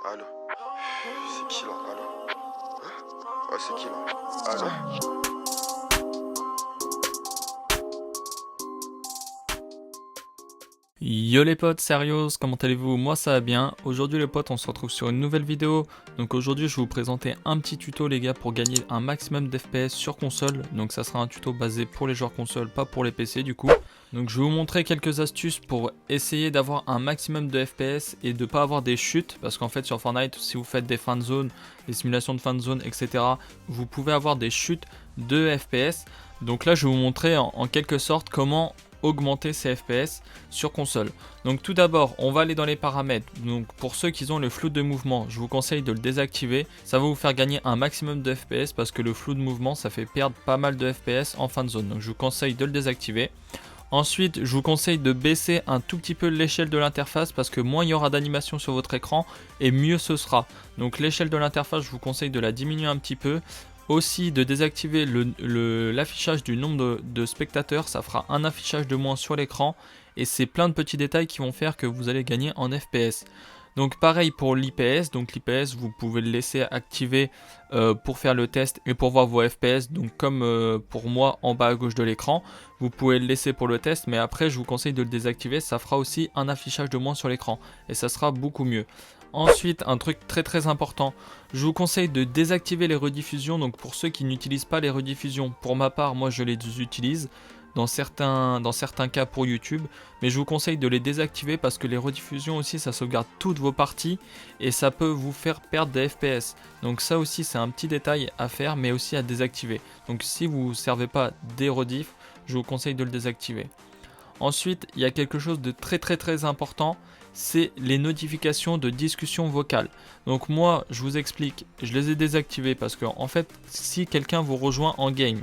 Allô? C'est qui là? Allô? Hein? Ouais, c'est qui là? Allô? Yo les potes, sérieux, comment allez-vous? Moi ça va bien. Aujourd'hui les potes, on se retrouve sur une nouvelle vidéo. Donc aujourd'hui je vais vous présenter un petit tuto les gars pour gagner un maximum d'FPS sur console. Donc ça sera un tuto basé pour les joueurs console, pas pour les PC du coup. Donc je vais vous montrer quelques astuces pour essayer d'avoir un maximum de FPS et de pas avoir des chutes. Parce qu'en fait sur Fortnite, si vous faites des fins de zone, des simulations de fin de zone, etc. vous pouvez avoir des chutes de FPS. Donc là je vais vous montrer en quelque sorte comment augmenter ses FPS sur console. Donc tout d'abord on va aller dans les paramètres. Donc pour ceux qui ont le flou de mouvement, je vous conseille de le désactiver. Ça va vous faire gagner un maximum de FPS parce que le flou de mouvement ça fait perdre pas mal de FPS en fin de zone. Donc je vous conseille de le désactiver. Ensuite, je vous conseille de baisser un tout petit peu l'échelle de l'interface parce que moins il y aura d'animation sur votre écran et mieux ce sera. Donc l'échelle de l'interface, je vous conseille de la diminuer un petit peu. Aussi de désactiver l'affichage du nombre de spectateurs, ça fera un affichage de moins sur l'écran et c'est plein de petits détails qui vont faire que vous allez gagner en FPS. Donc pareil pour l'IPS, donc l'IPS vous pouvez le laisser activer pour faire le test et pour voir vos FPS, donc comme pour moi en bas à gauche de l'écran, vous pouvez le laisser pour le test mais après je vous conseille de le désactiver, ça fera aussi un affichage de moins sur l'écran et ça sera beaucoup mieux. Ensuite, un truc très important, je vous conseille de désactiver les rediffusions, donc pour ceux qui n'utilisent pas les rediffusions, pour ma part, moi je les utilise dans certains cas pour YouTube, mais je vous conseille de les désactiver parce que les rediffusions aussi ça sauvegarde toutes vos parties et ça peut vous faire perdre des FPS. Donc ça aussi c'est un petit détail à faire mais aussi à désactiver. Donc si vous ne servez pas des rediffs, je vous conseille de le désactiver. Ensuite, il y a quelque chose de très important, c'est les notifications de discussion vocale. Donc moi, je vous explique, je les ai désactivées parce que en fait, si quelqu'un vous rejoint en game,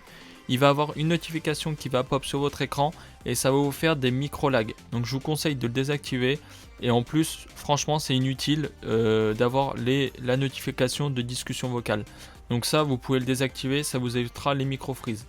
il va avoir une notification qui va pop sur votre écran et ça va vous faire des micro-lags. Donc je vous conseille de le désactiver et en plus, franchement, c'est inutile d'avoir la notification de discussion vocale. Donc ça, vous pouvez le désactiver, ça vous évitera les micro-freeze.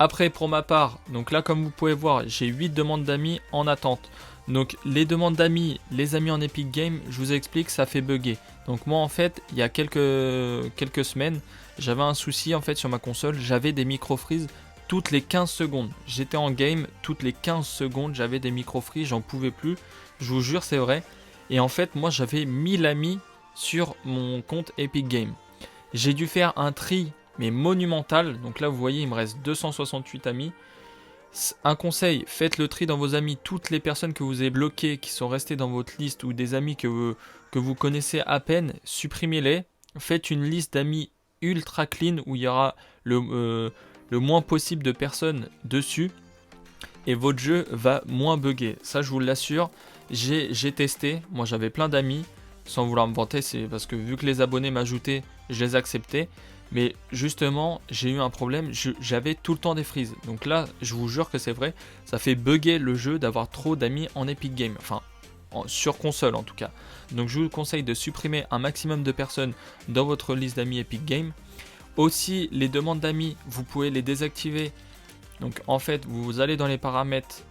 Après pour ma part, donc là comme vous pouvez voir, j'ai 8 demandes d'amis en attente. Donc les demandes d'amis, les amis en Epic Games, je vous explique, ça fait bugger. Donc moi en fait, il y a quelques semaines, j'avais un souci en fait sur ma console, j'avais des micro-freeze toutes les 15 secondes. J'étais en game, toutes les 15 secondes, j'avais des micro-freeze, j'en pouvais plus. Je vous jure, c'est vrai. Et en fait, moi j'avais 1000 amis sur mon compte Epic Games. J'ai dû faire un tri mais monumental, donc là vous voyez il me reste 268 amis. Un conseil, faites le tri dans vos amis, toutes les personnes que vous avez bloquées, qui sont restées dans votre liste ou des amis que vous connaissez à peine, supprimez-les, faites une liste d'amis ultra clean où il y aura le moins possible de personnes dessus et votre jeu va moins bugger, ça je vous l'assure. J'ai testé, moi j'avais plein d'amis, sans vouloir me vanter, c'est parce que vu que les abonnés m'ajoutaient, je les acceptais. Mais justement, j'ai eu un problème, j'avais tout le temps des freezes. Donc là, je vous jure que c'est vrai, ça fait bugger le jeu d'avoir trop d'amis en Epic Games. Enfin, sur console en tout cas. Donc je vous conseille de supprimer un maximum de personnes dans votre liste d'amis Epic Games. Aussi, les demandes d'amis, vous pouvez les désactiver. Donc en fait, vous allez dans les paramètres,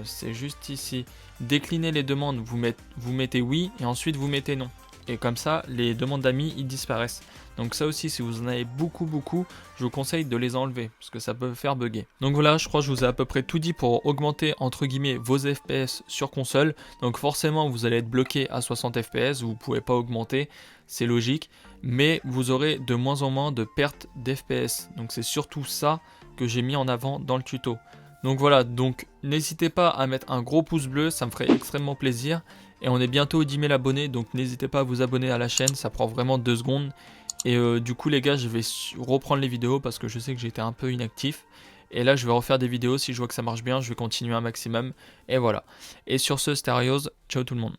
c'est juste ici. Décliner les demandes, vous mettez oui et ensuite vous mettez non. Et comme ça, les demandes d'amis, ils disparaissent. Donc ça aussi, si vous en avez beaucoup, je vous conseille de les enlever, parce que ça peut faire bugger. Donc voilà, je crois que je vous ai à peu près tout dit pour augmenter, entre guillemets, vos FPS sur console. Donc forcément, vous allez être bloqué à 60 FPS, vous ne pouvez pas augmenter, c'est logique. Mais vous aurez de moins en moins de pertes d'FPS. Donc c'est surtout ça que j'ai mis en avant dans le tuto. Donc voilà, donc n'hésitez pas à mettre un gros pouce bleu, ça me ferait extrêmement plaisir. Et on est bientôt aux 10 000 abonnés, donc n'hésitez pas à vous abonner à la chaîne, ça prend vraiment 2 secondes. Et du coup les gars, je vais reprendre les vidéos parce que je sais que j'étais un peu inactif. Et là je vais refaire des vidéos, si je vois que ça marche bien, je vais continuer un maximum. Et voilà. Et sur ce, Sterios, ciao tout le monde.